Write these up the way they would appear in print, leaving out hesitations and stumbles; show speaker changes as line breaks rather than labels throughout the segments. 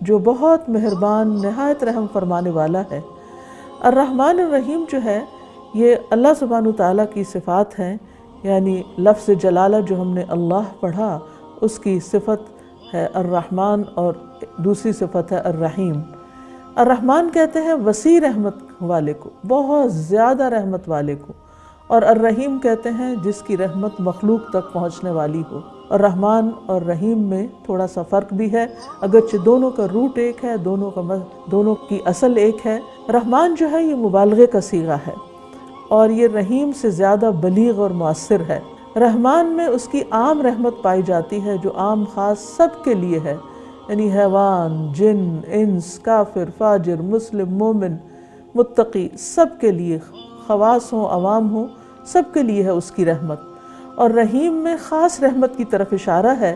جو بہت مہربان نہایت رحم فرمانے والا ہے۔ الرحمن الرحیم جو ہے یہ اللہ سبحانہ وتعالیٰ کی صفات ہیں، یعنی لفظ جلالہ جو ہم نے اللہ پڑھا اس کی صفت ہے الرحمن اور دوسری صفت ہے الرحیم۔ الرحمن کہتے ہیں وسیع رحمت والے کو، بہت زیادہ رحمت والے کو، اور الرحیم کہتے ہیں جس کی رحمت مخلوق تک پہنچنے والی ہو۔ الرحمن اور رحیم میں تھوڑا سا فرق بھی ہے، اگرچہ دونوں کا روٹ ایک ہے، دونوں کی اصل ایک ہے۔ رحمان جو ہے یہ مبالغے کا صیغہ ہے اور یہ رحیم سے زیادہ بلیغ اور مؤثر ہے۔ رحمان میں اس کی عام رحمت پائی جاتی ہے جو عام خاص سب کے لیے ہے، یعنی حیوان، جن، انس، کافر، فاجر، مسلم، مومن، متقی، سب کے لیے، خواص ہوں، عوام ہوں، سب کے لیے ہے اس کی رحمت۔ اور رحیم میں خاص رحمت کی طرف اشارہ ہے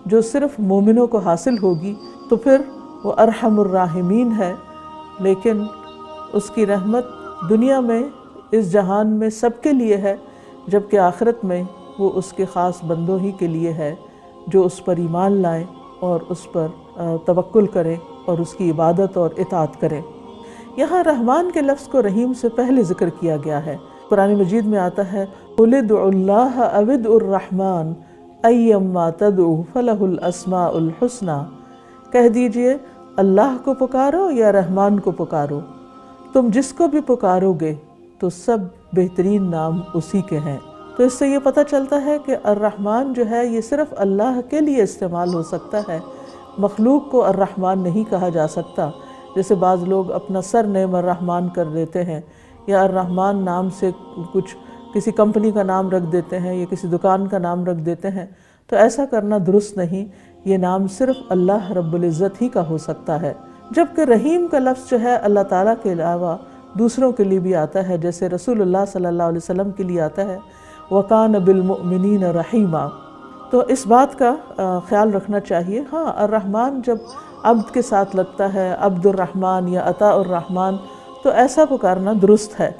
جو صرف مومنوں کو حاصل ہوگی، تو پھر وہ ارحم الراحمین ہے، لیکن اس کی رحمت دنیا میں اس جہان میں سب کے لیے ہے، جبکہ آخرت میں وہ اس کے خاص بندوں ہی کے لیے ہے جو اس پر ایمان لائیں اور اس پر توکل کریں اور اس کی عبادت اور اطاعت کریں۔ یہاں رحمان کے لفظ کو رحیم سے پہلے ذکر کیا گیا ہے۔ قرآن مجید میں آتا ہے قُلِ ادْعُوا اللَّهَ أَوِ ادْعُوا الرَّحْمَنَ أَيَّمَّا تَدْعُوا فَلَهُ الْأَسْمَاءُ الْحُسْنَى، کہہ دیجئے اللہ کو پکارو یا رحمان کو پکارو، تم جس کو بھی پکارو گے تو سب بہترین نام اسی کے ہیں۔ تو اس سے یہ پتہ چلتا ہے کہ الرحمن جو ہے یہ صرف اللہ کے لیے استعمال ہو سکتا ہے، مخلوق کو الرحمن نہیں کہا جا سکتا، جیسے بعض لوگ اپنا سر نیم الرحمن کر دیتے ہیں یا الرحمن نام سے کسی کمپنی کا نام رکھ دیتے ہیں یا کسی دکان کا نام رکھ دیتے ہیں، تو ایسا کرنا درست نہیں۔ یہ نام صرف اللہ رب العزت ہی کا ہو سکتا ہے، جبکہ رحیم کا لفظ جو ہے اللہ تعالیٰ کے علاوہ دوسروں کے لیے بھی آتا ہے، جیسے رسول اللہ صلی اللہ علیہ وسلم کے لیے آتا ہے وَكَانَ بِالْمُؤْمِنِينَ رَحِيمًا۔ تو اس بات کا خیال رکھنا چاہیے۔ ہاں، الرحمن جب عبد کے ساتھ لگتا ہے، عبد الرحمن یا عطاء الرحمن، تو ایسا پکارنا درست ہے،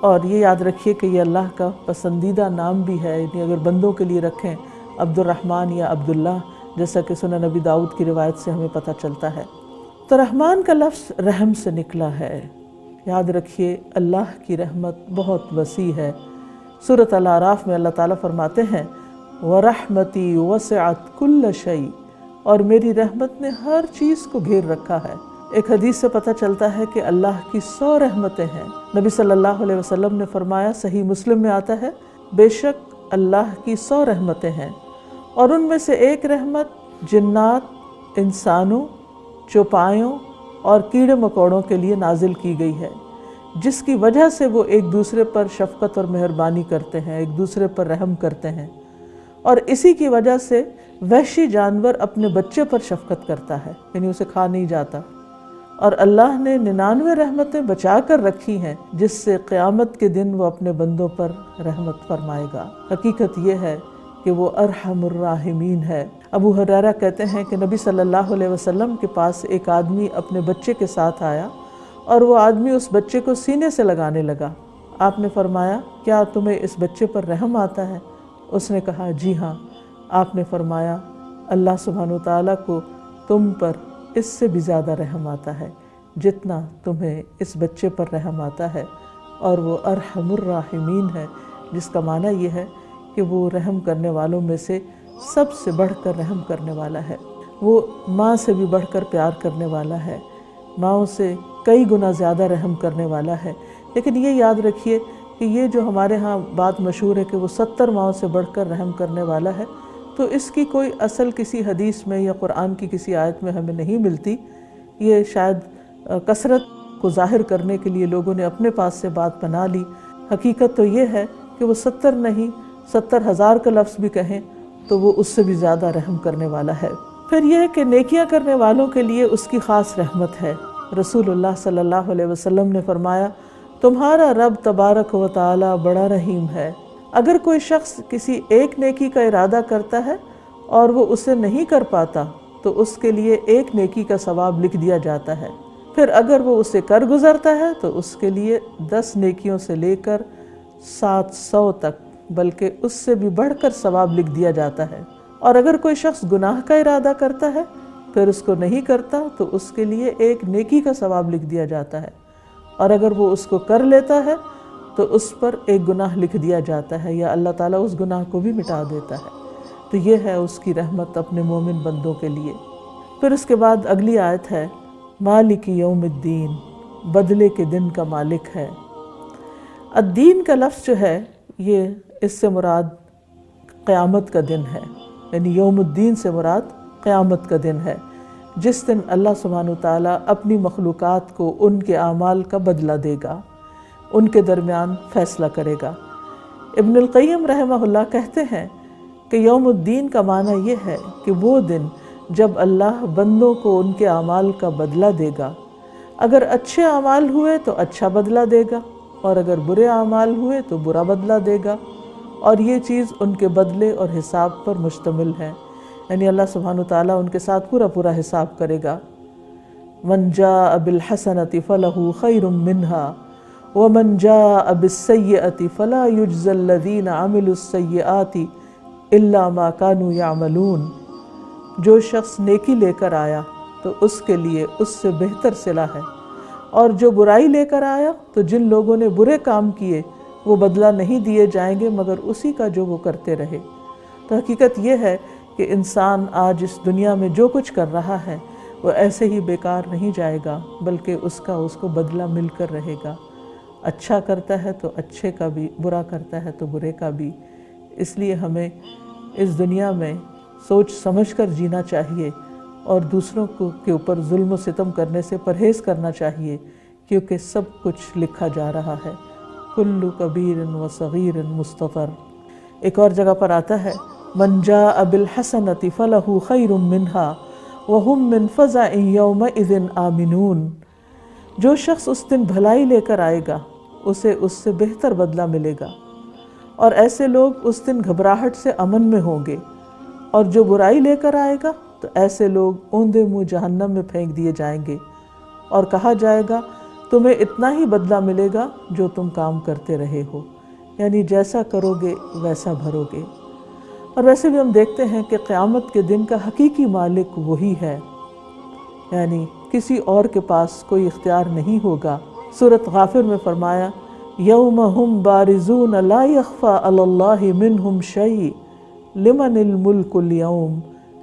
اور یہ یاد رکھیے کہ یہ اللہ کا پسندیدہ نام بھی ہے، یعنی اگر بندوں کے لیے رکھیں عبد الرحمن یا عبداللہ، جیسا کہ سنن نبی داؤد کی روایت سے ہمیں پتہ چلتا ہے۔ تو رحمان کا لفظ رحم سے نکلا ہے۔ یاد رکھیے اللہ کی رحمت بہت وسیع ہے۔ سورۃ الاعراف میں اللہ تعالیٰ فرماتے ہیں وَرَحْمَتِي وَسِعَتْ كُلَّ شَيْءٍ، اور میری رحمت نے ہر چیز کو گھیر رکھا ہے۔ ایک حدیث سے پتہ چلتا ہے کہ اللہ کی 100 رحمتیں ہیں۔ نبی صلی اللہ علیہ وسلم نے فرمایا، صحیح مسلم میں آتا ہے، بے شک اللہ کی 100 رحمتیں ہیں، اور ان میں سے ایک رحمت جنات، انسانوں، چوپایوں اور کیڑے مکوڑوں کے لیے نازل کی گئی ہے، جس کی وجہ سے وہ ایک دوسرے پر شفقت اور مہربانی کرتے ہیں، ایک دوسرے پر رحم کرتے ہیں، اور اسی کی وجہ سے وحشی جانور اپنے بچے پر شفقت کرتا ہے، یعنی اسے کھا نہیں جاتا، اور اللہ نے 99 رحمتیں بچا کر رکھی ہیں جس سے قیامت کے دن وہ اپنے بندوں پر رحمت فرمائے گا۔ حقیقت یہ ہے کہ وہ ارحم الراحمین ہے۔ ابو ہریرہ کہتے ہیں کہ نبی صلی اللہ علیہ وسلم کے پاس ایک آدمی اپنے بچے کے ساتھ آیا اور وہ آدمی اس بچے کو سینے سے لگانے لگا۔ آپ نے فرمایا، کیا تمہیں اس بچے پر رحم آتا ہے؟ اس نے کہا، جی ہاں۔ آپ نے فرمایا، اللہ سبحانہ وتعالیٰ کو تم پر اس سے بھی زیادہ رحم آتا ہے جتنا تمہیں اس بچے پر رحم آتا ہے، اور وہ ارحم الراحمین ہے، جس کا معنی یہ ہے کہ وہ رحم کرنے والوں میں سے سب سے بڑھ کر رحم کرنے والا ہے۔ وہ ماں سے بھی بڑھ کر پیار کرنے والا ہے، ماؤں سے کئی گنا زیادہ رحم کرنے والا ہے۔ لیکن یہ یاد رکھیے کہ یہ جو ہمارے ہاں بات مشہور ہے کہ وہ 70 ماؤں سے بڑھ کر رحم کرنے والا ہے، تو اس کی کوئی اصل کسی حدیث میں یا قرآن کی کسی آیت میں ہمیں نہیں ملتی۔ یہ شاید کثرت کو ظاہر کرنے کے لیے لوگوں نے اپنے پاس سے بات بنا لی۔ حقیقت تو یہ ہے کہ وہ 70 نہیں، 70,000 کا لفظ بھی کہیں تو وہ اس سے بھی زیادہ رحم کرنے والا ہے۔ پھر یہ ہے کہ نیکیاں کرنے والوں کے لیے اس کی خاص رحمت ہے۔ رسول اللہ صلی اللہ علیہ وسلم نے فرمایا، تمہارا رب تبارک و تعالی بڑا رحیم ہے۔ اگر کوئی شخص کسی ایک نیکی کا ارادہ کرتا ہے اور وہ اسے نہیں کر پاتا تو اس کے لیے ایک نیکی کا ثواب لکھ دیا جاتا ہے، پھر اگر وہ اسے کر گزرتا ہے تو اس کے لیے 10 نیکیوں سے لے کر 700 تک، بلکہ اس سے بھی بڑھ کر ثواب لکھ دیا جاتا ہے۔ اور اگر کوئی شخص گناہ کا ارادہ کرتا ہے پھر اس کو نہیں کرتا تو اس کے لیے ایک نیکی کا ثواب لکھ دیا جاتا ہے، اور اگر وہ اس کو کر لیتا ہے تو اس پر ایک گناہ لکھ دیا جاتا ہے، یا اللہ تعالیٰ اس گناہ کو بھی مٹا دیتا ہے۔ تو یہ ہے اس کی رحمت اپنے مومن بندوں کے لیے۔ پھر اس کے بعد اگلی آیت ہے مالک یوم الدین، بدلے کے دن کا مالک ہے۔ الدین کا لفظ جو ہے یہ اس سے مراد قیامت کا دن ہے، یعنی یوم الدین سے مراد قیامت کا دن ہے، جس دن اللہ سبحانہ وتعالیٰ اپنی مخلوقات کو ان کے اعمال کا بدلہ دے گا، ان کے درمیان فیصلہ کرے گا۔ ابن القیم رحمہ اللہ کہتے ہیں کہ یوم الدین کا معنی یہ ہے کہ وہ دن جب اللہ بندوں کو ان کے اعمال کا بدلہ دے گا، اگر اچھے اعمال ہوئے تو اچھا بدلہ دے گا، اور اگر برے اعمال ہوئے تو برا بدلہ دے گا، اور یہ چیز ان کے بدلے اور حساب پر مشتمل ہے، یعنی اللہ سبحانہ وتعالیٰ ان کے ساتھ پورا حساب کرے گا۔ من جاء بالحسنۃ فلہ خیر منہا ومن جاء بالسیئۃ فلا یجزی الذین عملوا السیئات الا ما كانوا یعملون۔ جو شخص نیکی لے کر آیا تو اس کے لیے اس سے بہتر صلہ ہے، اور جو برائی لے کر آیا تو جن لوگوں نے برے کام کیے وہ بدلہ نہیں دیے جائیں گے مگر اسی کا جو وہ کرتے رہے۔ تو حقیقت یہ ہے کہ انسان آج اس دنیا میں جو کچھ کر رہا ہے وہ ایسے ہی بیکار نہیں جائے گا، بلکہ اس کو بدلہ مل کر رہے گا۔ اچھا کرتا ہے تو اچھے کا بھی، برا کرتا ہے تو برے کا بھی۔ اس لیے ہمیں اس دنیا میں سوچ سمجھ کر جینا چاہیے، اور دوسروں کے اوپر ظلم و ستم کرنے سے پرہیز کرنا چاہیے، کیونکہ سب کچھ لکھا جا رہا ہے۔ کل کبیر و صغیر مستطر۔ ایک اور جگہ پر آتا ہے من جاء بالحسنۃ فلہ خیر منہا وہم من فزع یومئذ آمنون۔ جو شخص اس دن بھلائی لے کر آئے گا اسے اس سے بہتر بدلہ ملے گا، اور ایسے لوگ اس دن گھبراہٹ سے امن میں ہوں گے، اور جو برائی لے کر آئے گا تو ایسے لوگ اوندے منہ جہنم میں پھینک دیے جائیں گے، اور کہا جائے گا تمہیں اتنا ہی بدلہ ملے گا جو تم کام کرتے رہے ہو، یعنی جیسا کرو گے ویسا بھرو گے۔ اور ویسے بھی ہم دیکھتے ہیں کہ قیامت کے دن کا حقیقی مالک وہی ہے، یعنی کسی اور کے پاس کوئی اختیار نہیں ہوگا۔ سورۃ غافر میں فرمایا یوم ہم بارزون لا یخفی علی اللہ منہم شیء لمن الملک اليوم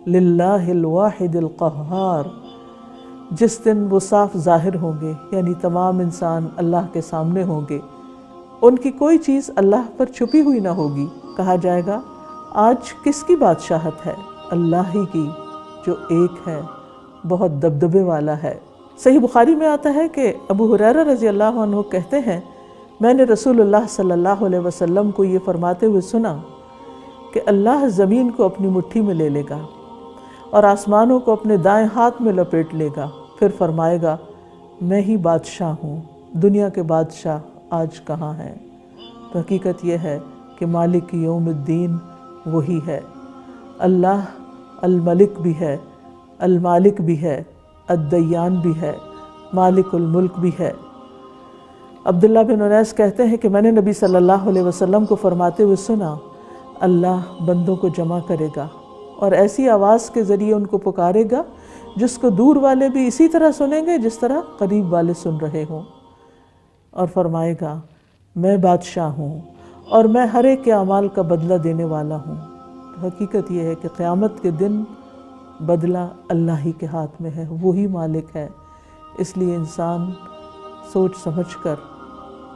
للہ الواحد القہار۔ جس دن وہ صاف ظاہر ہوں گے، یعنی تمام انسان اللہ کے سامنے ہوں گے، ان کی کوئی چیز اللہ پر چھپی ہوئی نہ ہوگی۔ کہا جائے گا آج کس کی بادشاہت ہے؟ اللہ ہی کی، جو ایک ہے، بہت دبدبے والا ہے۔ صحیح بخاری میں آتا ہے کہ ابو ہریرہ رضی اللہ عنہ کہتے ہیں میں نے رسول اللہ صلی اللہ علیہ وسلم کو یہ فرماتے ہوئے سنا کہ اللہ زمین کو اپنی مٹھی میں لے لے گا اور آسمانوں کو اپنے دائیں ہاتھ میں لپیٹ لے گا، پھر فرمائے گا میں ہی بادشاہ ہوں، دنیا کے بادشاہ آج کہاں ہیں؟ تو حقیقت یہ ہے کہ مالک یوم الدین وہی ہے۔ اللہ الملک بھی ہے، المالک بھی ہے، الدیان بھی ہے، مالک الملک بھی ہے۔ عبداللہ بن انیس کہتے ہیں کہ میں نے نبی صلی اللہ علیہ وسلم کو فرماتے ہوئے سنا اللہ بندوں کو جمع کرے گا اور ایسی آواز کے ذریعے ان کو پکارے گا جس کو دور والے بھی اسی طرح سنیں گے جس طرح قریب والے سن رہے ہوں، اور فرمائے گا میں بادشاہ ہوں اور میں ہر ایک کے اعمال کا بدلہ دینے والا ہوں۔ تو حقیقت یہ ہے کہ قیامت کے دن بدلہ اللہ ہی کے ہاتھ میں ہے، وہی مالک ہے۔ اس لیے انسان سوچ سمجھ کر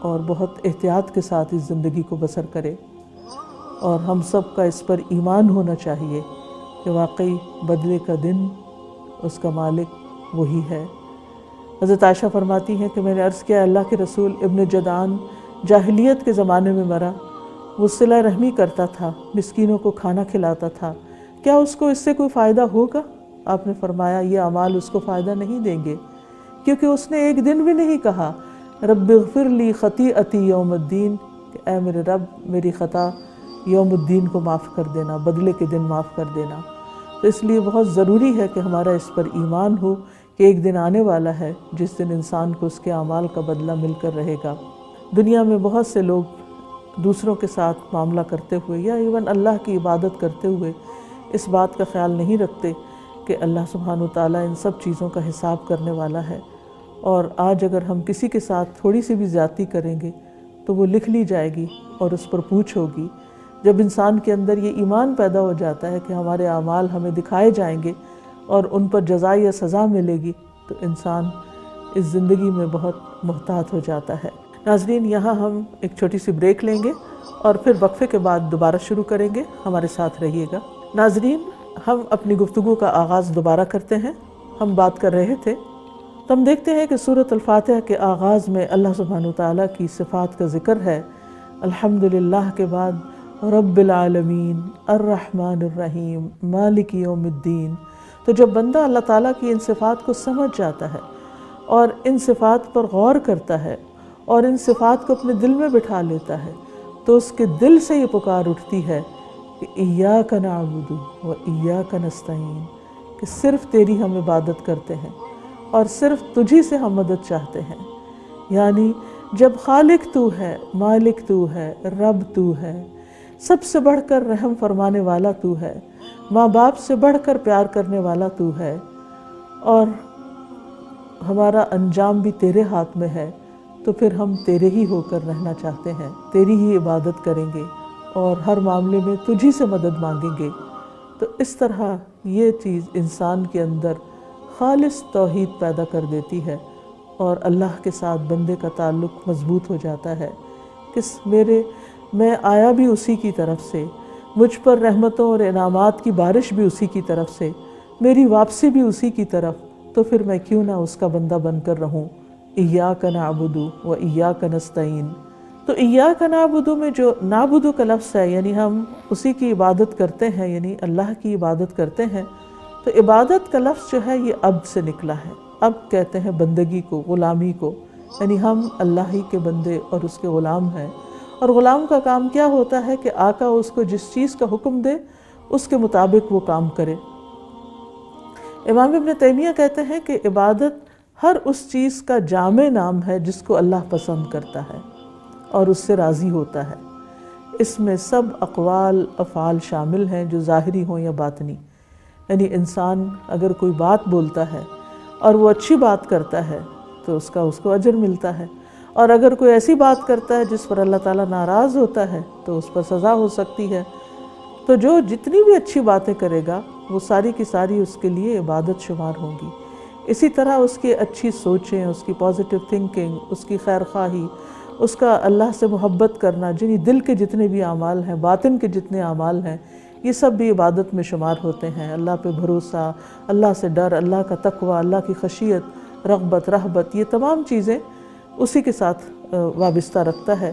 اور بہت احتیاط کے ساتھ اس زندگی کو بسر کرے، اور ہم سب کا اس پر ایمان ہونا چاہیے کہ واقعی بدلے کا دن اس کا مالک وہی ہے۔ حضرت عائشہ فرماتی ہیں کہ میں نے عرض کیا اللہ کے رسول، ابن جدعان جاہلیت کے زمانے میں مرا، وہ صلہ رحمی کرتا تھا، مسکینوں کو کھانا کھلاتا تھا، کیا اس کو اس سے کوئی فائدہ ہوگا؟ آپ نے فرمایا یہ اعمال اس کو فائدہ نہیں دیں گے، کیونکہ اس نے ایک دن بھی نہیں کہا رب اغفر لی خطیئتی یوم الدین، کہ اے میرے رب میری خطا یوم الدین کو معاف کر دینا، بدلے کے دن معاف کر دینا۔ تو اس لیے بہت ضروری ہے کہ ہمارا اس پر ایمان ہو کہ ایک دن آنے والا ہے جس دن انسان کو اس کے اعمال کا بدلہ مل کر رہے گا۔ دنیا میں بہت سے لوگ دوسروں کے ساتھ معاملہ کرتے ہوئے یا ایون اللہ کی عبادت کرتے ہوئے اس بات کا خیال نہیں رکھتے کہ اللہ سبحانہ وتعالیٰ ان سب چیزوں کا حساب کرنے والا ہے، اور آج اگر ہم کسی کے ساتھ تھوڑی سی بھی زیادتی کریں گے تو وہ لکھ لی جائے گی اور اس پر پوچھ ہوگی۔ جب انسان کے اندر یہ ایمان پیدا ہو جاتا ہے کہ ہمارے اعمال ہمیں دکھائے جائیں گے اور ان پر جزا یا سزا ملے گی، تو انسان اس زندگی میں بہت محتاط ہو جاتا ہے۔ ناظرین، یہاں ہم ایک چھوٹی سی بریک لیں گے اور پھر وقفے کے بعد دوبارہ شروع کریں گے، ہمارے ساتھ رہیے گا۔ ناظرین، ہم اپنی گفتگو کا آغاز دوبارہ کرتے ہیں۔ ہم بات کر رہے تھے تو ہم دیکھتے ہیں کہ سورۃ الفاتحہ کے آغاز میں اللہ سبحانہ وتعالیٰ کی صفات کا ذکر ہے۔ الحمدللہ کے بعد رب العالمین، الرحمن الرحیم، مالک یوم الدین۔ تو جب بندہ اللہ تعالیٰ کی ان صفات کو سمجھ جاتا ہے اور ان صفات پر غور کرتا ہے اور ان صفات کو اپنے دل میں بٹھا لیتا ہے، تو اس کے دل سے یہ پکار اٹھتی ہے کہ ایاک نعبد و ایاک نستعین، کہ صرف تیری ہم عبادت کرتے ہیں اور صرف تجھی سے ہم مدد چاہتے ہیں۔ یعنی جب خالق تو ہے، مالک تو ہے، رب تو ہے، سب سے بڑھ کر رحم فرمانے والا تو ہے، ماں باپ سے بڑھ کر پیار کرنے والا تو ہے، اور ہمارا انجام بھی تیرے ہاتھ میں ہے، تو پھر ہم تیرے ہی ہو کر رہنا چاہتے ہیں، تیری ہی عبادت کریں گے اور ہر معاملے میں تجھی سے مدد مانگیں گے۔ تو اس طرح یہ چیز انسان کے اندر خالص توحید پیدا کر دیتی ہے اور اللہ کے ساتھ بندے کا تعلق مضبوط ہو جاتا ہے کہ میں آیا بھی اسی کی طرف سے، مجھ پر رحمتوں اور انعامات کی بارش بھی اسی کی طرف سے، میری واپسی بھی اسی کی طرف، تو پھر میں کیوں نہ اس کا بندہ بن کر رہوں۔ ایاک نعبد و ایاک نستعین۔ تو ایاک نعبد میں جو نعبد کا لفظ ہے، یعنی ہم اسی کی عبادت کرتے ہیں، یعنی اللہ کی عبادت کرتے ہیں، تو عبادت کا لفظ جو ہے یہ عبد سے نکلا ہے۔ عبد کہتے ہیں بندگی کو، غلامی کو، یعنی ہم اللہ ہی کے بندے اور اس کے غلام ہیں، اور غلام کا کام کیا ہوتا ہے کہ آقا اس کو جس چیز کا حکم دے اس کے مطابق وہ کام کرے۔ امام ابن تیمیہ کہتے ہیں کہ عبادت ہر اس چیز کا جامع نام ہے جس کو اللہ پسند کرتا ہے اور اس سے راضی ہوتا ہے۔ اس میں سب اقوال افعال شامل ہیں، جو ظاہری ہوں یا باطنی۔ یعنی انسان اگر کوئی بات بولتا ہے اور وہ اچھی بات کرتا ہے تو اس کو اجر ملتا ہے، اور اگر کوئی ایسی بات کرتا ہے جس پر اللہ تعالیٰ ناراض ہوتا ہے تو اس پر سزا ہو سکتی ہے۔ تو جو جتنی بھی اچھی باتیں کرے گا وہ ساری کی ساری اس کے لیے عبادت شمار ہوں گی۔ اسی طرح اس کی اچھی سوچیں، اس کی پازیٹیو تھنکنگ، اس کی خیر خواہی، اس کا اللہ سے محبت کرنا، جنہیں دل کے جتنے بھی اعمال ہیں، باطن کے جتنے اعمال ہیں، یہ سب بھی عبادت میں شمار ہوتے ہیں۔ اللہ پہ بھروسہ، اللہ سے ڈر، اللہ کا تقوی، اللہ کی خشیت، رغبت، رہبت، یہ تمام چیزیں اسی کے ساتھ وابستہ رکھتا ہے،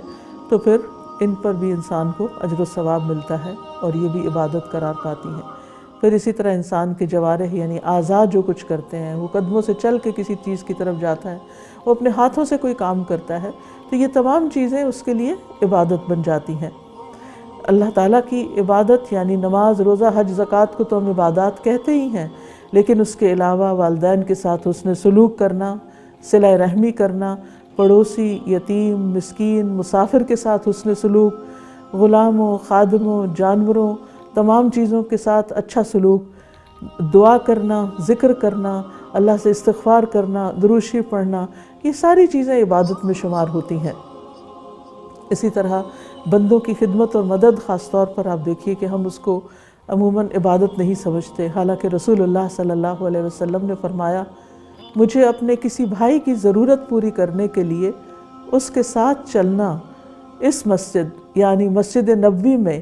تو پھر ان پر بھی انسان کو اجر و ثواب ملتا ہے اور یہ بھی عبادت قرار پاتی ہیں۔ پھر اسی طرح انسان کے جوارح یعنی اعضاء جو کچھ کرتے ہیں، وہ قدموں سے چل کے کسی چیز کی طرف جاتا ہے، وہ اپنے ہاتھوں سے کوئی کام کرتا ہے، تو یہ تمام چیزیں اس کے لیے عبادت بن جاتی ہیں۔ اللہ تعالیٰ کی عبادت یعنی نماز، روزہ، حج، زکوٰۃ کو تو ہم عبادات کہتے ہی ہیں، لیکن اس کے علاوہ والدین کے ساتھ حسن سلوک کرنا، صلہ رحمی کرنا، پڑوسی، یتیم، مسکین، مسافر کے ساتھ حسن سلوک، غلاموں، خادموں، جانوروں، تمام چیزوں کے ساتھ اچھا سلوک، دعا کرنا، ذکر کرنا، اللہ سے استغفار کرنا، درود شریف پڑھنا، یہ ساری چیزیں عبادت میں شمار ہوتی ہیں۔ اسی طرح بندوں کی خدمت اور مدد، خاص طور پر آپ دیکھیے کہ ہم اس کو عموماً عبادت نہیں سمجھتے، حالانکہ رسول اللہ صلی اللہ علیہ وسلم نے فرمایا، مجھے اپنے کسی بھائی کی ضرورت پوری کرنے کے لیے اس کے ساتھ چلنا اس مسجد یعنی مسجد نبوی میں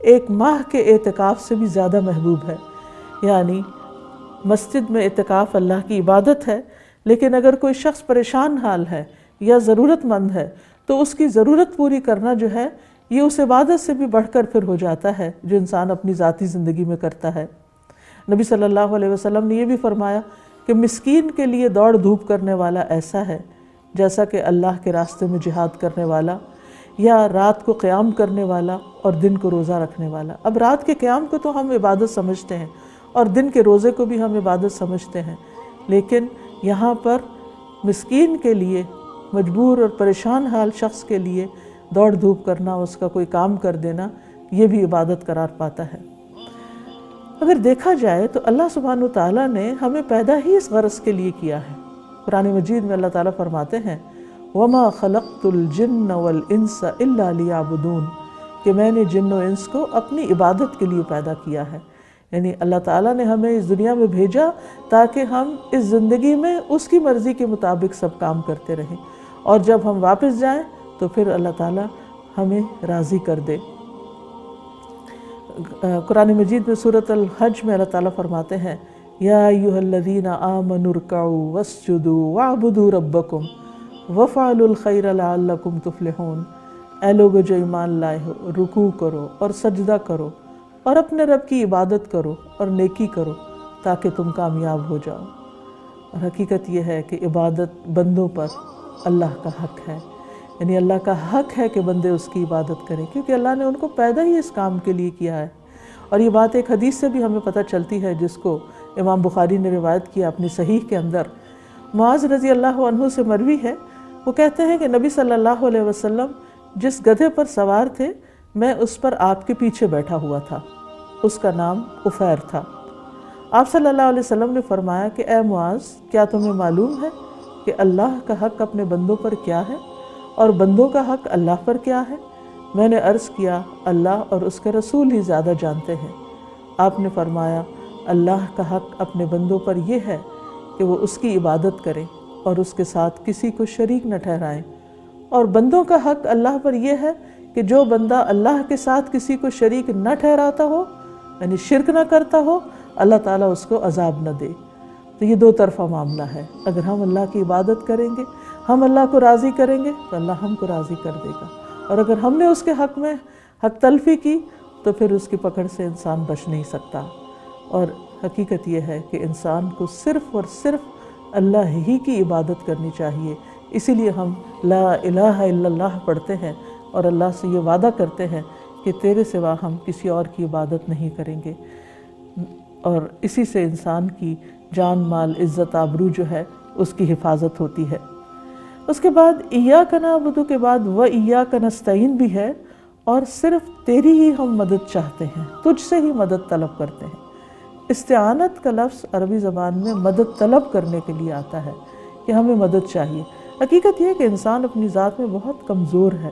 1 ماہ کے اعتکاف سے بھی زیادہ محبوب ہے۔ یعنی مسجد میں اعتکاف اللہ کی عبادت ہے، لیکن اگر کوئی شخص پریشان حال ہے یا ضرورت مند ہے تو اس کی ضرورت پوری کرنا جو ہے یہ اس عبادت سے بھی بڑھ کر پھر ہو جاتا ہے جو انسان اپنی ذاتی زندگی میں کرتا ہے۔ نبی صلی اللہ علیہ وسلم نے یہ بھی فرمایا کہ مسکین کے لیے دوڑ دھوپ کرنے والا ایسا ہے جیسا کہ اللہ کے راستے میں جہاد کرنے والا یا رات کو قیام کرنے والا اور دن کو روزہ رکھنے والا۔ اب رات کے قیام کو تو ہم عبادت سمجھتے ہیں اور دن کے روزے کو بھی ہم عبادت سمجھتے ہیں، لیکن یہاں پر مسکین کے لیے، مجبور اور پریشان حال شخص کے لیے دوڑ دھوپ کرنا، اس کا کوئی کام کر دینا، یہ بھی عبادت قرار پاتا ہے۔ اگر دیکھا جائے تو اللہ سبحانہ تعالیٰ نے ہمیں پیدا ہی اس غرض کے لیے کیا ہے۔ قرآن مجید میں اللہ تعالیٰ فرماتے ہیں وَمَا خَلَقْتُ الْجِنَّ وَالْإِنسَ إِلَّا لِيَعْبُدُونَ، کہ میں نے جن و انس کو اپنی عبادت کے لیے پیدا کیا ہے۔ یعنی اللہ تعالیٰ نے ہمیں اس دنیا میں بھیجا تاکہ ہم اس زندگی میں اس کی مرضی کے مطابق سب کام کرتے رہیں، اور جب ہم واپس جائیں تو پھر اللہ تعالیٰ ہمیں راضی کر دے۔ قرآن مجید میں سورۃ الحج میں اللہ تعالیٰ فرماتے ہیں یا ایھا الذین آمنوا ارکعوا واسجدوا واعبدوا ربکم وافعلوا الخیر لعلکم تفلحون، اے لوگو جو ایمان لائے ہو، رکوع کرو اور سجدہ کرو اور اپنے رب کی عبادت کرو اور نیکی کرو تاکہ تم کامیاب ہو جاؤ۔ اور حقیقت یہ ہے کہ عبادت بندوں پر اللہ کا حق ہے، یعنی اللہ کا حق ہے کہ بندے اس کی عبادت کریں، کیونکہ اللہ نے ان کو پیدا ہی اس کام کے لیے کیا ہے۔ اور یہ بات ایک حدیث سے بھی ہمیں پتہ چلتی ہے جس کو امام بخاری نے روایت کیا اپنی صحیح کے اندر۔ معاذ رضی اللہ عنہ سے مروی ہے، وہ کہتے ہیں کہ نبی صلی اللہ علیہ وسلم جس گدھے پر سوار تھے میں اس پر آپ کے پیچھے بیٹھا ہوا تھا، اس کا نام عفیر تھا۔ آپ صلی اللہ علیہ وسلم نے فرمایا کہ اے معاذ، کیا تمہیں معلوم ہے کہ اللہ کا حق اپنے بندوں پر کیا ہے اور بندوں کا حق اللہ پر کیا ہے؟ میں نے عرض کیا اللہ اور اس کے رسول ہی زیادہ جانتے ہیں۔ آپ نے فرمایا اللہ کا حق اپنے بندوں پر یہ ہے کہ وہ اس کی عبادت کریں اور اس کے ساتھ کسی کو شریک نہ ٹھہرائیں، اور بندوں کا حق اللہ پر یہ ہے کہ جو بندہ اللہ کے ساتھ کسی کو شریک نہ ٹھہراتا ہو، یعنی شرک نہ کرتا ہو، اللہ تعالیٰ اس کو عذاب نہ دے۔ تو یہ دو طرفہ معاملہ ہے، اگر ہم اللہ کی عبادت کریں گے، ہم اللہ کو راضی کریں گے تو اللہ ہم کو راضی کر دے گا، اور اگر ہم نے اس کے حق میں حق تلفی کی تو پھر اس کی پکڑ سے انسان بچ نہیں سکتا۔ اور حقیقت یہ ہے کہ انسان کو صرف اور صرف اللہ ہی کی عبادت کرنی چاہیے، اسی لیے ہم لا الہ الا اللہ پڑھتے ہیں اور اللہ سے یہ وعدہ کرتے ہیں کہ تیرے سوا ہم کسی اور کی عبادت نہیں کریں گے، اور اسی سے انسان کی جان مال عزت آبرو جو ہے اس کی حفاظت ہوتی ہے۔ اس کے بعد ایاک نعبد کے بعد و ایاک نستعین بھی ہے، اور صرف تیری ہی ہم مدد چاہتے ہیں، تجھ سے ہی مدد طلب کرتے ہیں۔ استعانت کا لفظ عربی زبان میں مدد طلب کرنے کے لیے آتا ہے کہ ہمیں مدد چاہیے۔ حقیقت یہ ہے کہ انسان اپنی ذات میں بہت کمزور ہے،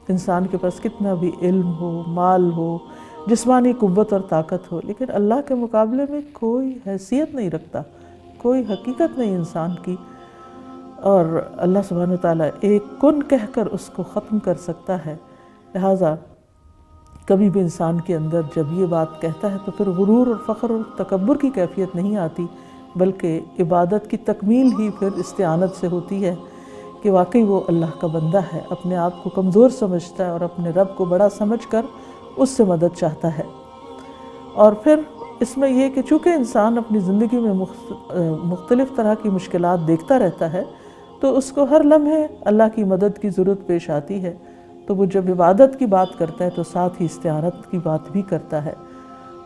انسان کے پاس کتنا بھی علم ہو، مال ہو، جسمانی قوت اور طاقت ہو، لیکن اللہ کے مقابلے میں کوئی حیثیت نہیں رکھتا، کوئی حقیقت نہیں انسان کی، اور اللہ سبحانہ وتعالیٰ ایک کن کہہ کر اس کو ختم کر سکتا ہے۔ لہٰذا کبھی بھی انسان کے اندر جب یہ بات کہتا ہے تو پھر غرور اور فخر اور تکبر کی کیفیت نہیں آتی، بلکہ عبادت کی تکمیل ہی پھر استعانت سے ہوتی ہے کہ واقعی وہ اللہ کا بندہ ہے، اپنے آپ کو کمزور سمجھتا ہے اور اپنے رب کو بڑا سمجھ کر اس سے مدد چاہتا ہے۔ اور پھر اس میں یہ کہ چونکہ انسان اپنی زندگی میں مختلف طرح کی مشکلات دیکھتا رہتا ہے تو اس کو ہر لمحے اللہ کی مدد کی ضرورت پیش آتی ہے، تو وہ جب عبادت کی بات کرتا ہے تو ساتھ ہی استعانت کی بات بھی کرتا ہے۔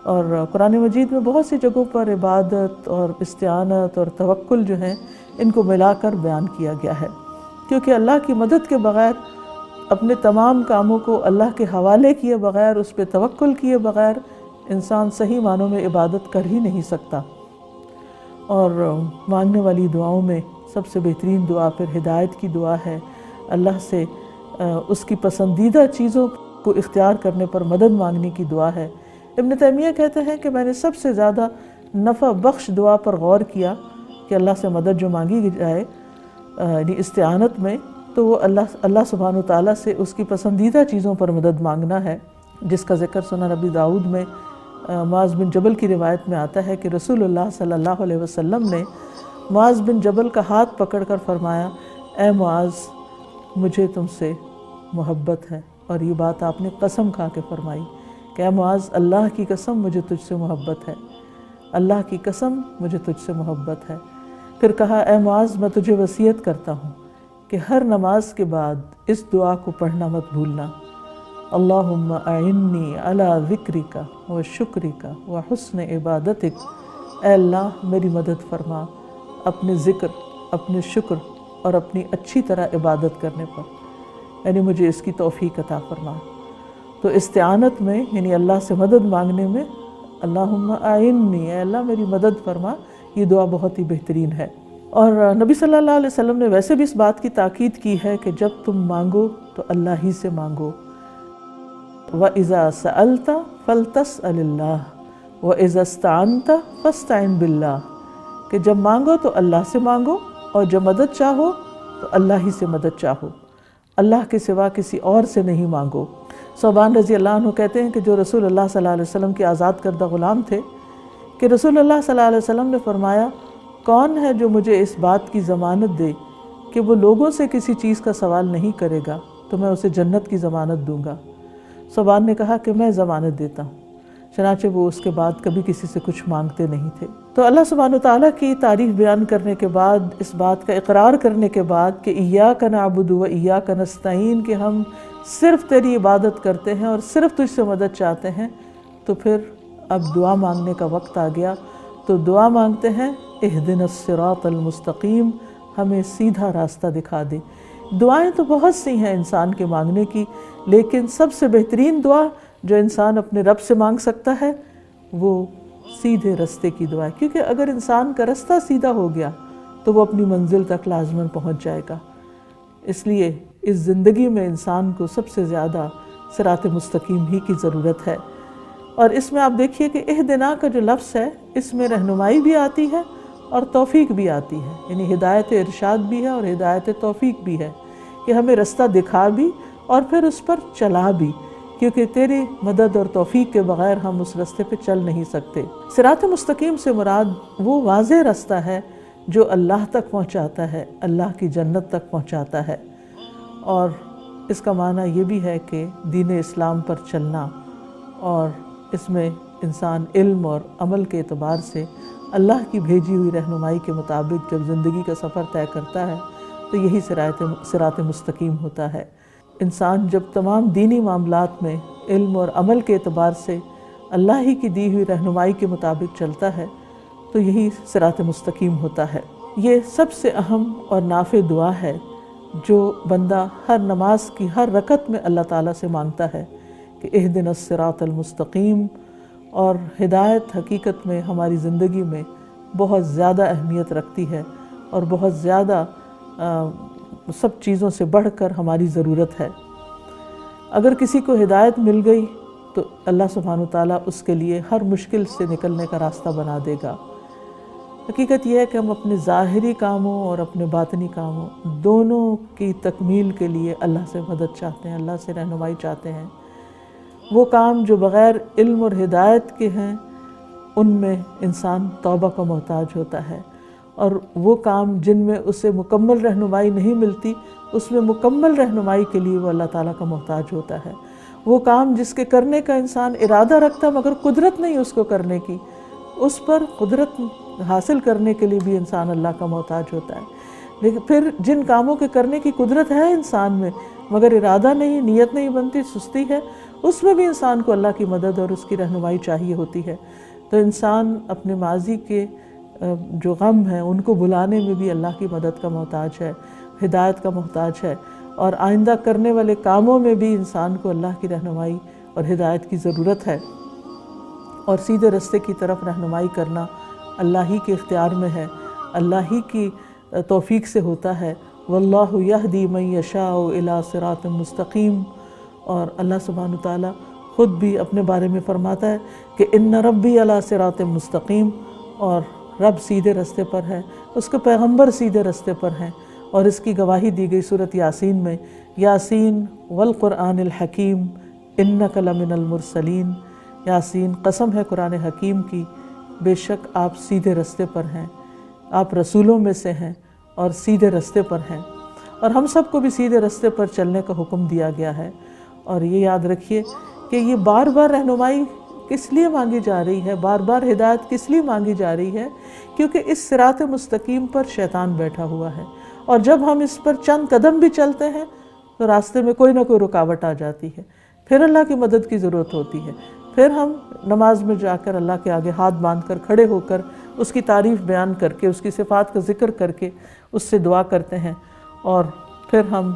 اور قرآن مجید میں بہت سی جگہوں پر عبادت اور استعانت اور توکل جو ہیں ان کو ملا کر بیان کیا گیا ہے، کیونکہ اللہ کی مدد کے بغیر، اپنے تمام کاموں کو اللہ کے حوالے کیے بغیر، اس پہ توکل کیے بغیر انسان صحیح معنوں میں عبادت کر ہی نہیں سکتا۔ اور مانگنے والی دعاؤں میں سب سے بہترین دعا پھر ہدایت کی دعا ہے، اللہ سے اس کی پسندیدہ چیزوں کو اختیار کرنے پر مدد مانگنے کی دعا ہے۔ ابن تیمیہ کہتے ہیں کہ میں نے سب سے زیادہ نفع بخش دعا پر غور کیا کہ اللہ سے مدد جو مانگی جائے یعنی استعانت میں، تو وہ اللہ سبحانہ وتعالیٰ سے اس کی پسندیدہ چیزوں پر مدد مانگنا ہے، جس کا ذکر سنن ابی داؤد میں معاذ بن جبل کی روایت میں آتا ہے کہ رسول اللہ صلی اللہ علیہ وسلم نے معاذ بن جبل کا ہاتھ پکڑ کر فرمایا، اے معاذ، مجھے تم سے محبت ہے، اور یہ بات آپ نے قسم کھا کے فرمائی کہ اے معاذ، اللہ کی قسم مجھے تجھ سے محبت ہے، اللہ کی قسم مجھے تجھ سے محبت ہے۔ پھر کہا، اے معاذ، میں تجھے وصیت کرتا ہوں کہ ہر نماز کے بعد اس دعا کو پڑھنا مت بھولنا، اللہم اعنی علی ذکرک و شکرک و حسن عبادتک، اے اللہ میری مدد فرما اپنے ذکر، اپنے شکر اور اپنی اچھی طرح عبادت کرنے پر، یعنی مجھے اس کی توفیق عطا فرما۔ تو استعانت میں یعنی اللہ سے مدد مانگنے میں اللہم اعنی، اے اللہ میری مدد فرما، یہ دعا بہت ہی بہترین ہے۔ اور نبی صلی اللہ علیہ وسلم نے ویسے بھی اس بات کی تاکید کی ہے کہ جب تم مانگو تو اللہ ہی سے مانگو۔ وَإِذَا سَأَلْتَ فَلْتَسْأَلِ اللَّهِ وَإِذَا اسْتَعَنْتَ فَاسْتَعِنْ بِاللَّهِ، کہ جب مانگو تو اللہ سے مانگو، اور جب مدد چاہو تو اللہ ہی سے مدد چاہو، اللہ کے سوا کسی اور سے نہیں مانگو۔ ثوبان رضی اللہ عنہ کہتے ہیں کہ جو رسول اللہ صلی اللہ علیہ وسلم کے آزاد کردہ غلام تھے، کہ رسول اللہ صلی اللہ علیہ وسلم نے فرمایا کون ہے جو مجھے اس بات کی ضمانت دے کہ وہ لوگوں سے کسی چیز کا سوال نہیں کرے گا تو میں اسے جنت کی ضمانت دوں گا۔ ثوبان نے کہا کہ میں ضمانت دیتا ہوں، چنانچہ وہ اس کے بعد کبھی کسی سے کچھ مانگتے نہیں تھے۔ تو اللہ سبحانہ وتعالیٰ کی تعریف بیان کرنے کے بعد، اس بات کا اقرار کرنے کے بعد کہ ایاک نعبد و ایاک نستعین، کہ ہم صرف تیری عبادت کرتے ہیں اور صرف تجھ سے مدد چاہتے ہیں، تو پھر اب دعا مانگنے کا وقت آ گیا۔ تو دعا مانگتے ہیں اہدنا الصراط المستقیم، ہمیں سیدھا راستہ دکھا دے۔ دعائیں تو بہت سی ہیں انسان کے مانگنے کی، لیکن سب سے بہترین دعا جو انسان اپنے رب سے مانگ سکتا ہے وہ سیدھے رستے کی دعا ہے، کیونکہ اگر انسان کا رستہ سیدھا ہو گیا تو وہ اپنی منزل تک لازماً پہنچ جائے گا۔ اس لیے اس زندگی میں انسان کو سب سے زیادہ صراط مستقیم ہی کی ضرورت ہے۔ اور اس میں آپ دیکھیے کہ اہدنا کا جو لفظ ہے، اس میں رہنمائی بھی آتی ہے اور توفیق بھی آتی ہے، یعنی ہدایت ارشاد بھی ہے اور ہدایت توفیق بھی ہے، کہ ہمیں رستہ دکھا بھی اور پھر اس پر چلا بھی، کیونکہ تیری مدد اور توفیق کے بغیر ہم اس رستے پہ چل نہیں سکتے۔ صراط مستقیم سے مراد وہ واضح رستہ ہے جو اللہ تک پہنچاتا ہے، اللہ کی جنت تک پہنچاتا ہے۔ اور اس کا معنی یہ بھی ہے کہ دین اسلام پر چلنا، اور اس میں انسان علم اور عمل کے اعتبار سے اللہ کی بھیجی ہوئی رہنمائی کے مطابق جب زندگی کا سفر طے کرتا ہے تو یہی صراط مستقیم ہوتا ہے۔ انسان جب تمام دینی معاملات میں علم اور عمل کے اعتبار سے اللہ ہی کی دی ہوئی رہنمائی کے مطابق چلتا ہے تو یہی صراط مستقیم ہوتا ہے۔ یہ سب سے اہم اور نافع دعا ہے جو بندہ ہر نماز کی ہر رکعت میں اللہ تعالیٰ سے مانگتا ہے کہ اہدنا الصراط المستقیم۔ اور ہدایت حقیقت میں ہماری زندگی میں بہت زیادہ اہمیت رکھتی ہے اور بہت زیادہ سب چیزوں سے بڑھ کر ہماری ضرورت ہے۔ اگر کسی کو ہدایت مل گئی تو اللہ سبحانہ وتعالیٰ اس کے لیے ہر مشکل سے نکلنے کا راستہ بنا دے گا۔ حقیقت یہ ہے کہ ہم اپنے ظاہری کاموں اور اپنے باطنی کاموں دونوں کی تکمیل کے لیے اللہ سے مدد چاہتے ہیں، اللہ سے رہنمائی چاہتے ہیں۔ وہ کام جو بغیر علم اور ہدایت کے ہیں ان میں انسان توبہ کا محتاج ہوتا ہے، اور وہ کام جن میں اسے مکمل رہنمائی نہیں ملتی اس میں مکمل رہنمائی کے لیے وہ اللہ تعالیٰ کا محتاج ہوتا ہے۔ وہ کام جس کے کرنے کا انسان ارادہ رکھتا مگر قدرت نہیں اس کو کرنے کی، اس پر قدرت حاصل کرنے کے لیے بھی انسان اللہ کا محتاج ہوتا ہے۔ لیکن پھر جن کاموں کے کرنے کی قدرت ہے انسان میں مگر ارادہ نہیں، نیت نہیں بنتی، سستی ہے، اس میں بھی انسان کو اللہ کی مدد اور اس کی رہنمائی چاہیے ہوتی ہے۔ تو انسان اپنے ماضی کے جو غم ہیں ان کو بھلانے میں بھی اللہ کی مدد کا محتاج ہے، ہدایت کا محتاج ہے، اور آئندہ کرنے والے کاموں میں بھی انسان کو اللہ کی رہنمائی اور ہدایت کی ضرورت ہے۔ اور سیدھے رستے کی طرف رہنمائی کرنا اللہ ہی کے اختیار میں ہے، اللہ ہی کی توفیق سے ہوتا ہے۔ واللہ یہدی من یشاء الی صراط مستقیم۔ اور اللہ سبحانہ وتعالیٰ خود بھی اپنے بارے میں فرماتا ہے کہ ان ربی علی صراط مستقیم، اور رب سیدھے رستے پر ہے، اس کے پیغمبر سیدھے رستے پر ہیں، اور اس کی گواہی دی گئی سورۃ یاسین میں، یاسین والقرآن الحکیم انک لمن المرسلین۔ یاسین قسم ہے قرآن حکیم کی، بے شک آپ سیدھے رستے پر ہیں، آپ رسولوں میں سے ہیں اور سیدھے رستے پر ہیں۔ اور ہم سب کو بھی سیدھے رستے پر چلنے کا حکم دیا گیا ہے۔ اور یہ یاد رکھیے کہ یہ بار بار رہنمائی کس لیے مانگی جا رہی ہے، بار بار ہدایت کس لیے مانگی جا رہی ہے، کیونکہ اس صراط مستقیم پر شیطان بیٹھا ہوا ہے، اور جب ہم اس پر چند قدم بھی چلتے ہیں تو راستے میں کوئی نہ کوئی رکاوٹ آ جاتی ہے، پھر اللہ کی مدد کی ضرورت ہوتی ہے، پھر ہم نماز میں جا کر اللہ کے آگے ہاتھ باندھ کر کھڑے ہو کر اس کی تعریف بیان کر کے، اس کی صفات کا ذکر کر کے اس سے دعا کرتے ہیں، اور پھر ہم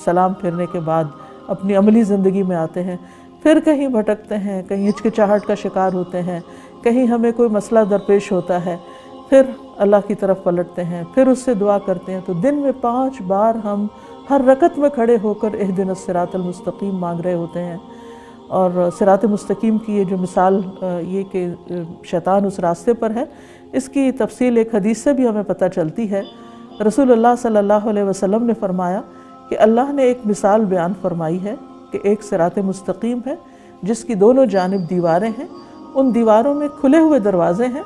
سلام پھرنے کے بعد اپنی عملی زندگی میں آتے ہیں پھر کہیں بھٹکتے ہیں، کہیں ہچکچاہٹ کا شکار ہوتے ہیں، کہیں ہمیں کوئی مسئلہ درپیش ہوتا ہے، پھر اللہ کی طرف پلٹتے ہیں، پھر اس سے دعا کرتے ہیں۔ تو دن میں 5 بار ہم ہر رکعت میں کھڑے ہو کر اہدنا الصراط المستقیم مانگ رہے ہوتے ہیں۔ اور صراط مستقیم کی یہ جو مثال یہ کہ شیطان اس راستے پر ہے، اس کی تفصیل ایک حدیث سے بھی ہمیں پتہ چلتی ہے۔ رسول اللہ صلی اللہ علیہ وسلم نے فرمایا کہ اللہ نے ایک مثال بیان فرمائی ہے کہ ایک صراط مستقیم ہے جس کی دونوں جانب دیواریں ہیں، ان دیواروں میں کھلے ہوئے دروازے ہیں،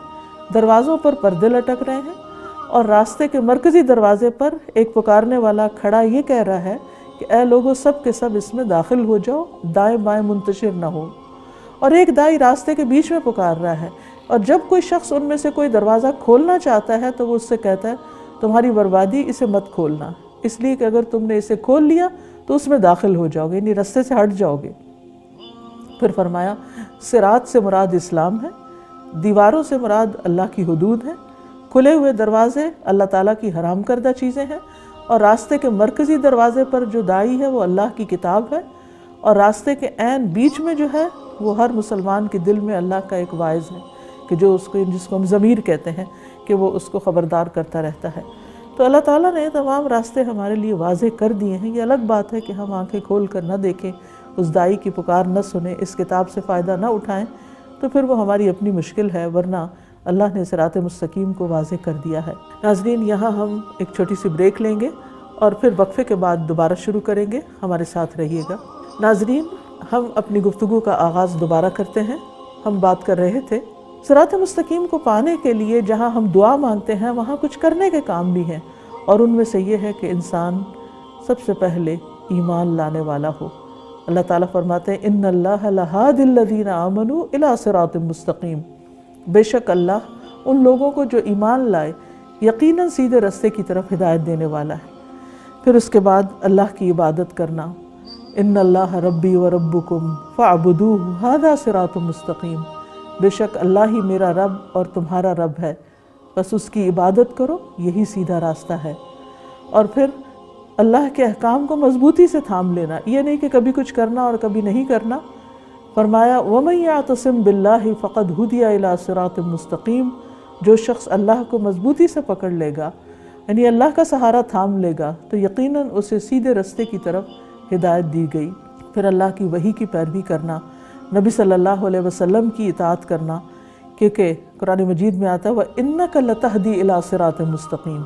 دروازوں پر پردے لٹک رہے ہیں، اور راستے کے مرکزی دروازے پر ایک پکارنے والا کھڑا یہ کہہ رہا ہے کہ اے لوگو سب کے سب اس میں داخل ہو جاؤ، دائیں بائیں منتشر نہ ہو۔ اور ایک دائی راستے کے بیچ میں پکار رہا ہے، اور جب کوئی شخص ان میں سے کوئی دروازہ کھولنا چاہتا ہے تو وہ اس سے کہتا ہے تمہاری بربادی، اسے مت کھولنا، اس لیے کہ اگر تم نے اسے کھول لیا تو اس میں داخل ہو جاؤ گے، یعنی رستے سے ہٹ جاؤ گے۔ پھر فرمایا صراط سے مراد اسلام ہے، دیواروں سے مراد اللہ کی حدود ہیں، کھلے ہوئے دروازے اللہ تعالیٰ کی حرام کردہ چیزیں ہیں، اور راستے کے مرکزی دروازے پر جو دائی ہے وہ اللہ کی کتاب ہے، اور راستے کے عین بیچ میں جو ہے وہ ہر مسلمان کے دل میں اللہ کا ایک واعظ ہے کہ جس کو ہم ضمیر کہتے ہیں کہ وہ اس کو خبردار کرتا رہتا ہے۔ تو اللہ تعالیٰ نے تمام راستے ہمارے لیے واضح کر دیے ہیں۔ یہ الگ بات ہے کہ ہم آنکھیں کھول کر نہ دیکھیں، اس دائی کی پکار نہ سنیں، اس کتاب سے فائدہ نہ اٹھائیں، تو پھر وہ ہماری اپنی مشکل ہے، ورنہ اللہ نے صراط مستقیم کو واضح کر دیا ہے۔ ناظرین، یہاں ہم ایک چھوٹی سی بریک لیں گے اور پھر وقفے کے بعد دوبارہ شروع کریں گے، ہمارے ساتھ رہیے گا۔ ناظرین، ہم اپنی گفتگو کا آغاز دوبارہ کرتے ہیں۔ ہم بات کر رہے تھے صراط مستقیم کو پانے کے لیے جہاں ہم دعا مانگتے ہیں وہاں کچھ کرنے کے کام بھی ہیں، اور ان میں سے یہ ہے کہ انسان سب سے پہلے ایمان لانے والا ہو۔ اللہ تعالیٰ فرماتے ہیں ان اللہ لہادی الذین آمنوا الی صراط مستقیم، بے شک اللہ ان لوگوں کو جو ایمان لائے یقیناً سیدھے رستے کی طرف ہدایت دینے والا ہے۔ پھر اس کے بعد اللہ کی عبادت کرنا، ان اللہ ربی و ربکم فاعبدوہ ھذا صراط مستقیم، بے شک اللہ ہی میرا رب اور تمہارا رب ہے، بس اس کی عبادت کرو، یہی سیدھا راستہ ہے۔ اور پھر اللہ کے احکام کو مضبوطی سے تھام لینا، یہ نہیں کہ کبھی کچھ کرنا اور کبھی نہیں کرنا۔ فرمایا وَمَن يَعْتَصِم بِاللَّهِ فَقَدْ هُدِيَ إِلَىٰ صِرَاطٍ مُسْتَقِيم، جو شخص اللہ کو مضبوطی سے پکڑ لے گا، یعنی اللہ کا سہارا تھام لے گا، تو یقیناً اسے سیدھے رستے کی طرف ہدایت دی گئی۔ پھر اللہ کی وحی کی پیروی کرنا، نبی صلی اللہ علیہ وسلم کی اطاعت کرنا، کیونکہ قرآن مجید میں آتا ہے وَإِنَّكَ لَتَهْدِي إِلَىٰ صِرَاطٍ مُسْتَقِيم،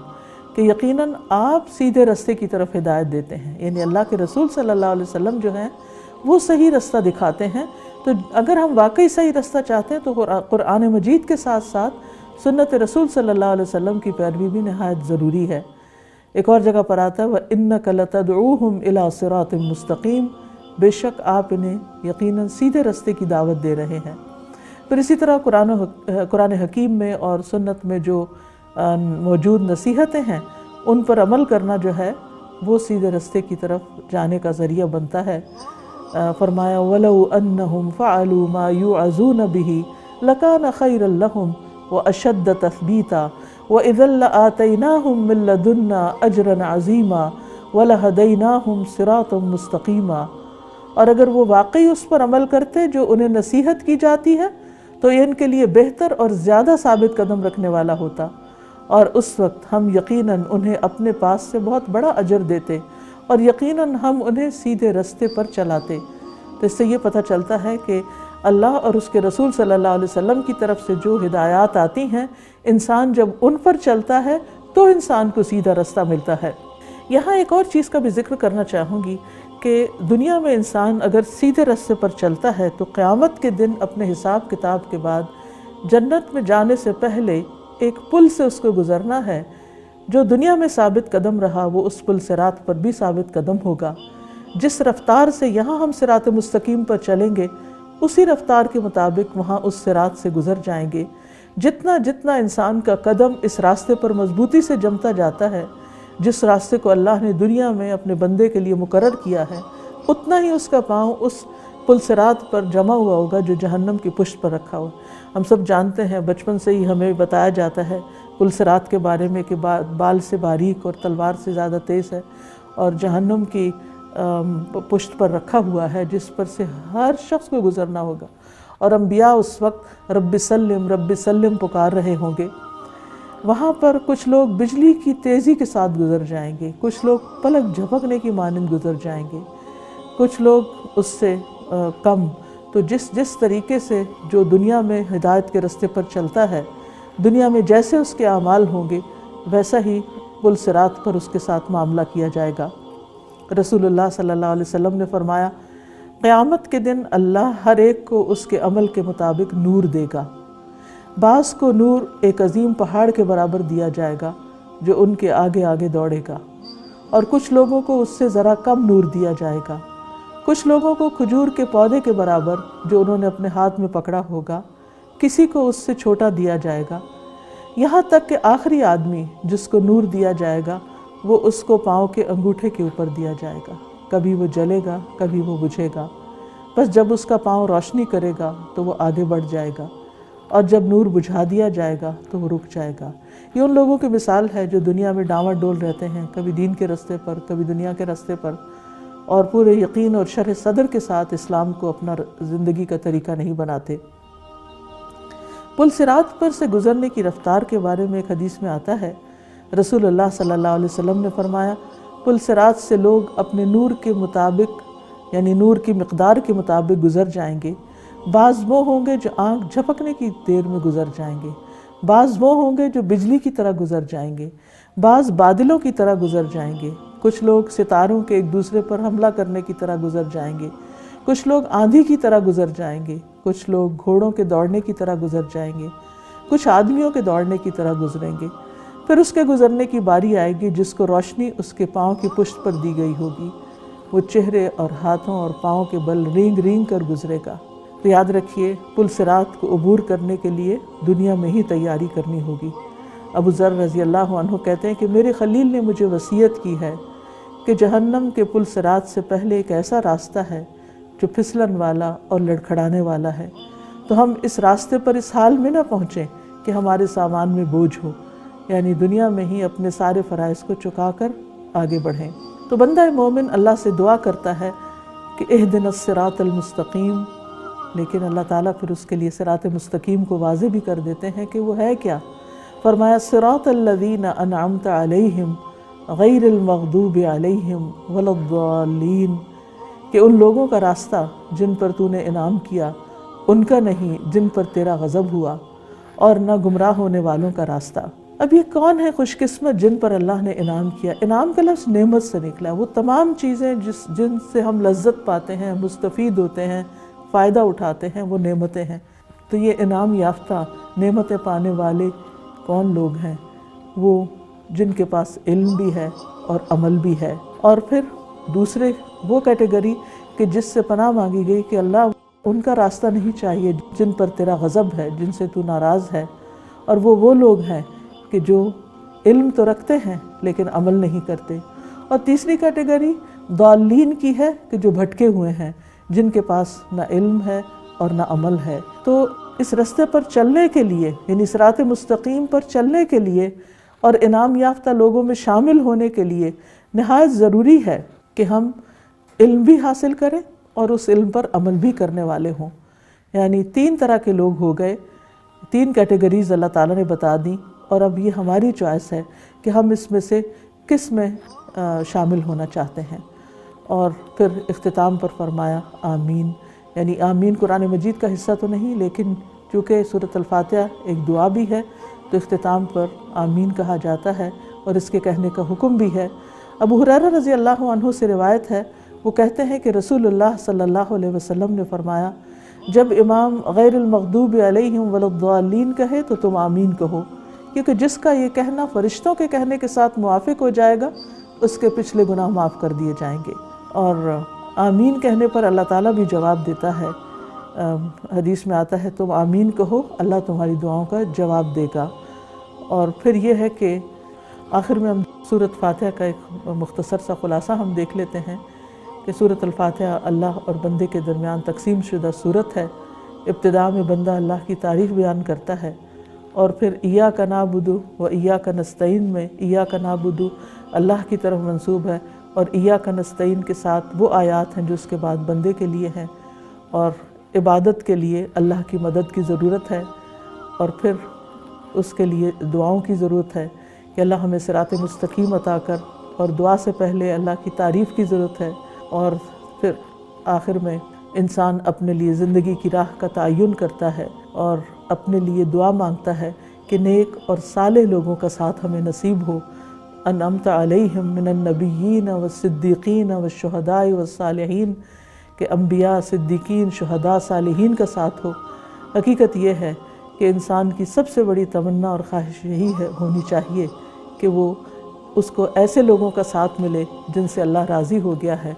کہ یقیناً آپ سیدھے رستے کی طرف ہدایت دیتے ہیں، یعنی اللہ کے رسول صلی اللہ علیہ وسلم جو ہیں وہ صحیح رستہ دکھاتے ہیں۔ تو اگر ہم واقعی صحیح رستہ چاہتے ہیں تو قرآن مجید کے ساتھ ساتھ سنت رسول صلی اللہ علیہ وسلم کی پیروی بھی نہایت ضروری ہے۔ ایک اور جگہ پر آتا ہے وَإِنَّكَ لَتَدْعُوهُمْ إِلَىٰ صِرَاطٍ مُسْتَقِيم، بے شک آپ انہیں یقیناً سیدھے رستے کی دعوت دے رہے ہیں۔ پھر اسی طرح قرآن حکیم میں اور سنت میں جو موجود نصیحتیں ہیں ان پر عمل کرنا جو ہے وہ سیدھے رستے کی طرف جانے کا ذریعہ بنتا ہے۔ فرمایا وَلَوْ أَنَّهُمْ فَعَلُوا مَا يُوعَظُونَ بِهِ لَكَانَ خَيْرًا لَهُمْ وَأَشَدَّ تَثْبِيتًا وَإِذًا لَآتَيْنَاهُمْ مِن لَّدُنَّا أَجْرًا عَظِيمًا وَلَهَدَيْنَاهُمْ صِرَاطًا مُسْتَقِيمًا، اور اگر وہ واقعی اس پر عمل کرتے جو انہیں نصیحت کی جاتی ہے تو یہ ان کے لیے بہتر اور زیادہ ثابت قدم رکھنے والا ہوتا، اور اس وقت ہم یقیناً انہیں اپنے پاس سے بہت بڑا اجر دیتے، اور یقیناً ہم انہیں سیدھے رستے پر چلاتے۔ تو اس سے یہ پتہ چلتا ہے کہ اللہ اور اس کے رسول صلی اللہ علیہ وسلم کی طرف سے جو ہدایات آتی ہیں، انسان جب ان پر چلتا ہے تو انسان کو سیدھا رستہ ملتا ہے۔ یہاں ایک اور چیز کا بھی ذکر کرنا چاہوں گی کہ دنیا میں انسان اگر سیدھے راستے پر چلتا ہے تو قیامت کے دن اپنے حساب کتاب کے بعد جنت میں جانے سے پہلے ایک پل سے اس کو گزرنا ہے۔ جو دنیا میں ثابت قدم رہا وہ اس پل صراط پر بھی ثابت قدم ہوگا۔ جس رفتار سے یہاں ہم صراط مستقیم پر چلیں گے اسی رفتار کے مطابق وہاں اس صراط سے گزر جائیں گے۔ جتنا جتنا انسان کا قدم اس راستے پر مضبوطی سے جمتا جاتا ہے، جس راستے کو اللہ نے دنیا میں اپنے بندے کے لیے مقرر کیا ہے، اتنا ہی اس کا پاؤں اس پل صراط پر جمع ہوا ہوگا جو جہنم کی پشت پر رکھا ہوا۔ ہم سب جانتے ہیں، بچپن سے ہی ہمیں بتایا جاتا ہے پل صراط کے بارے میں کہ بال سے باریک اور تلوار سے زیادہ تیز ہے، اور جہنم کی پشت پر رکھا ہوا ہے جس پر سے ہر شخص کو گزرنا ہوگا، اور انبیاء اس وقت رب سلم پکار رہے ہوں گے۔ وہاں پر کچھ لوگ بجلی کی تیزی کے ساتھ گزر جائیں گے، کچھ لوگ پلک جھپکنے کی مانند گزر جائیں گے، کچھ لوگ اس سے کم۔ تو جس طریقے سے جو دنیا میں ہدایت کے راستے پر چلتا ہے، دنیا میں جیسے اس کے اعمال ہوں گے ویسا ہی پل صراط پر اس کے ساتھ معاملہ کیا جائے گا۔ رسول اللہ صلی اللہ علیہ وسلم نے فرمایا، قیامت کے دن اللہ ہر ایک کو اس کے عمل کے مطابق نور دے گا۔ بعض کو نور ایک عظیم پہاڑ کے برابر دیا جائے گا جو ان کے آگے آگے دوڑے گا، اور کچھ لوگوں کو اس سے ذرا کم نور دیا جائے گا۔ کچھ لوگوں کو کھجور کے پودے کے برابر جو انہوں نے اپنے ہاتھ میں پکڑا ہوگا، کسی کو اس سے چھوٹا دیا جائے گا، یہاں تک کہ آخری آدمی جس کو نور دیا جائے گا وہ اس کو پاؤں کے انگوٹھے کے اوپر دیا جائے گا۔ کبھی وہ جلے گا، کبھی وہ بجھے گا، بس جب اس کا پاؤں روشنی کرے گا تو وہ آگے بڑھ جائے گا، اور جب نور بجھا دیا جائے گا تو وہ رک جائے گا۔ یہ ان لوگوں کی مثال ہے جو دنیا میں ڈاواں ڈول رہتے ہیں، کبھی دین کے راستے پر، کبھی دنیا کے راستے پر، اور پورے یقین اور شرح صدر کے ساتھ اسلام کو اپنا زندگی کا طریقہ نہیں بناتے۔ پل صراط پر سے گزرنے کی رفتار کے بارے میں ایک حدیث میں آتا ہے، رسول اللہ صلی اللہ علیہ وسلم نے فرمایا، پل صراط سے لوگ اپنے نور کے مطابق یعنی نور کی مقدار کے مطابق گزر جائیں گے۔ بعض وہ ہوں گے جو آنکھ جھپکنے کی دیر میں گزر جائیں گے، بعض وہ ہوں گے جو بجلی کی طرح گزر جائیں گے، بعض بادلوں کی طرح گزر جائیں گے، کچھ لوگ ستاروں کے ایک دوسرے پر حملہ کرنے کی طرح گزر جائیں گے، کچھ لوگ آندھی کی طرح گزر جائیں گے، کچھ لوگ گھوڑوں کے دوڑنے کی طرح گزر جائیں گے، کچھ آدمیوں کے دوڑنے کی طرح گزریں گے۔ پھر اس کے گزرنے کی باری آئے گی جس کو روشنی اس کے پاؤں کی پشت پر دی گئی ہوگی، وہ چہرے اور ہاتھوں اور پاؤں کے بل رینگ رینگ کر گزرے گا۔ تو یاد رکھیے، پل صراط کو عبور کرنے کے لیے دنیا میں ہی تیاری کرنی ہوگی۔ ابو ذر رضی اللہ عنہ کہتے ہیں کہ میرے خلیل نے مجھے وصیت کی ہے کہ جہنم کے پل صراط سے پہلے ایک ایسا راستہ ہے جو پھسلن والا اور لڑکھڑانے والا ہے، تو ہم اس راستے پر اس حال میں نہ پہنچیں کہ ہمارے سامان میں بوجھ ہو، یعنی دنیا میں ہی اپنے سارے فرائض کو چکا کر آگے بڑھیں۔ تو بندہ مومن اللہ سے دعا کرتا ہے کہ اہدنا الصراط المستقیم، لیکن اللہ تعالیٰ پھر اس کے لیے صراط مستقیم کو واضح بھی کر دیتے ہیں کہ وہ ہے کیا۔ فرمایا، صراط الذین انعمت علیہم غیر المغضوب علیہم ولا الضالین، کہ ان لوگوں کا راستہ جن پر تو نے انعام کیا، ان کا نہیں جن پر تیرا غضب ہوا، اور نہ گمراہ ہونے والوں کا راستہ۔ اب یہ کون ہے خوش قسمت جن پر اللہ نے انعام کیا؟ انعام کا لفظ نعمت سے نکلا ہے۔ وہ تمام چیزیں جن سے ہم لذت پاتے ہیں، مستفید ہوتے ہیں، فائدہ اٹھاتے ہیں، وہ نعمتیں ہیں۔ تو یہ انعام یافتہ نعمتیں پانے والے کون لوگ ہیں؟ وہ جن کے پاس علم بھی ہے اور عمل بھی ہے۔ اور پھر دوسرے وہ کیٹیگری کہ جس سے پناہ مانگی گئی کہ اللہ ان کا راستہ نہیں چاہیے جن پر تیرا غضب ہے، جن سے تو ناراض ہے، اور وہ لوگ ہیں کہ جو علم تو رکھتے ہیں لیکن عمل نہیں کرتے۔ اور تیسری کیٹیگری ضالین کی ہے کہ جو بھٹکے ہوئے ہیں، جن کے پاس نہ علم ہے اور نہ عمل ہے۔ تو اس راستے پر چلنے کے لیے، یعنی صراط مستقیم پر چلنے کے لیے اور انعام یافتہ لوگوں میں شامل ہونے کے لیے نہایت ضروری ہے کہ ہم علم بھی حاصل کریں اور اس علم پر عمل بھی کرنے والے ہوں۔ یعنی 3 طرح کے لوگ ہو گئے، 3 کیٹیگریز اللہ تعالیٰ نے بتا دیں، اور اب یہ ہماری چوائس ہے کہ ہم اس میں سے کس میں شامل ہونا چاہتے ہیں۔ اور پھر اختتام پر فرمایا آمین، یعنی آمین قرآن مجید کا حصہ تو نہیں، لیکن چونکہ سورۃ الفاتحہ ایک دعا بھی ہے تو اختتام پر آمین کہا جاتا ہے اور اس کے کہنے کا حکم بھی ہے۔ ابو ہریرہ رضی اللہ عنہ سے روایت ہے، وہ کہتے ہیں کہ رسول اللہ صلی اللہ علیہ وسلم نے فرمایا، جب امام غیر المغضوب علیہم ولا الضالین کہے تو تم آمین کہو، کیونکہ جس کا یہ کہنا فرشتوں کے کہنے کے ساتھ موافق ہو جائے گا اس کے پچھلے گناہ معاف کر دیے جائیں گے۔ اور آمین کہنے پر اللہ تعالیٰ بھی جواب دیتا ہے، حدیث میں آتا ہے تم آمین کہو، اللہ تمہاری دعاؤں کا جواب دے گا۔ اور پھر یہ ہے کہ آخر میں ہم سورۃ فاتحہ کا ایک مختصر سا خلاصہ ہم دیکھ لیتے ہیں کہ سورۃ الفاتحہ اللہ اور بندے کے درمیان تقسیم شدہ سورت ہے۔ ابتداء میں بندہ اللہ کی تعریف بیان کرتا ہے، اور پھر ایاک نعبد و ایاک نستعین میں ایاک نعبد اللہ کی طرف منسوب ہے اور ایاک نستعین کے ساتھ وہ آیات ہیں جو اس کے بعد بندے کے لیے ہیں، اور عبادت کے لیے اللہ کی مدد کی ضرورت ہے، اور پھر اس کے لیے دعاؤں کی ضرورت ہے کہ اللہ ہمیں صراط مستقیم عطا کر، اور دعا سے پہلے اللہ کی تعریف کی ضرورت ہے، اور پھر آخر میں انسان اپنے لیے زندگی کی راہ کا تعین کرتا ہے اور اپنے لیے دعا مانگتا ہے کہ نیک اور صالح لوگوں کا ساتھ ہمیں نصیب ہو، انعمت علیہم من النبیین والصدیقین والشہداء والصالحین، کہ انبیاء، صدیقین، شہداء، صالحین کا ساتھ ہو۔ حقیقت یہ ہے کہ انسان کی سب سے بڑی تمنا اور خواہش یہی ہونی چاہیے کہ وہ اس کو ایسے لوگوں کا ساتھ ملے جن سے اللہ راضی ہو گیا ہے،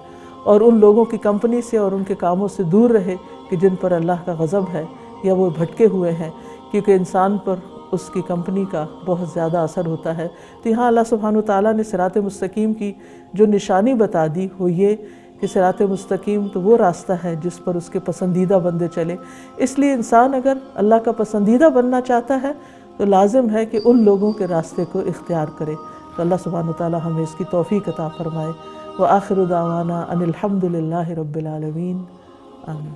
اور ان لوگوں کی کمپنی سے اور ان کے کاموں سے دور رہے کہ جن پر اللہ کا غضب ہے یا وہ بھٹکے ہوئے ہیں، کیونکہ انسان پر اس کی کمپنی کا بہت زیادہ اثر ہوتا ہے۔ تو یہاں اللہ سبحانہ وتعالیٰ نے صراط مستقیم کی جو نشانی بتا دی وہ یہ کہ صراط مستقیم تو وہ راستہ ہے جس پر اس کے پسندیدہ بندے چلے۔ اس لیے انسان اگر اللہ کا پسندیدہ بننا چاہتا ہے تو لازم ہے کہ ان لوگوں کے راستے کو اختیار کرے۔ تو اللہ سبحانہ وتعالیٰ ہمیں اس کی توفیق عطا فرمائے۔ وآخر دعوانا ان الحمد للہ رب العالمین، آمین۔